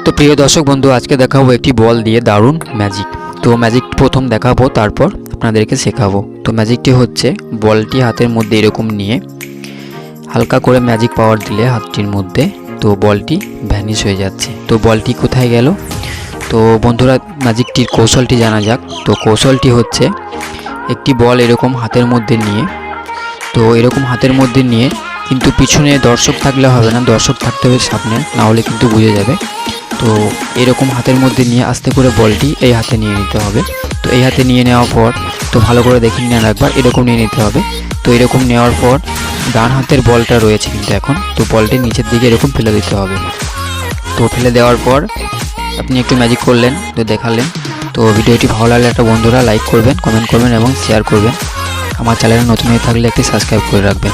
তো প্রিয় দর্শক বন্ধু, আজকে দেখাবো একটি বল দিয়ে দারুণ ম্যাজিক। তো ম্যাজিক প্রথম দেখাবো, তারপর আপনাদেরকে শেখাবো। তো ম্যাজিকটি হচ্ছে বলটি হাতের মধ্যে এরকম নিয়ে হালকা করে ম্যাজিক পাওয়ার দিলে হাতটির মধ্যে, তো বলটি ভ্যানিশ হয়ে যাচ্ছে। তো বলটি কোথায় গেল? তো বন্ধুরা, ম্যাজিকটির কৌশলটি জানা যাক। তো কৌশলটি হচ্ছে একটি বল এরকম হাতের মধ্যে নিয়ে, তো এরকম হাতের মধ্যে নিয়ে, কিন্তু পিছনে দর্শক থাকলে হবে না, দর্শক থাকতে হবে সামনে, না হলে কিন্তু বুঝে যাবে। তো এরকম হাতের মধ্যে নিয়ে আস্তে করে বলটি এই হাতে নিয়ে নিতে হবে। তো এই হাতে নিয়ে নেওয়ার পর, তো ভালো করে দেখে নিন একবার, এরকম নিয়ে নিতে হবে। তো এরকম নেওয়ার পর ডান হাতের বলটা রয়েছে কিন্তু এখন, তো বলটি নিচের দিকে এরকম ফেলে দিতে হবে। তো ফেলে দেওয়ার পর আপনি একটু ম্যাজিক করলেন, তো দেখালেন। তো ভিডিওটি ভালো লাগলে একটা বন্ধুরা লাইক করবেন, কমেন্ট করবেন এবং শেয়ার করবেন। আমার চ্যানেলে নতুন হয়ে থাকলে একটি সাবস্ক্রাইব করে রাখবেন।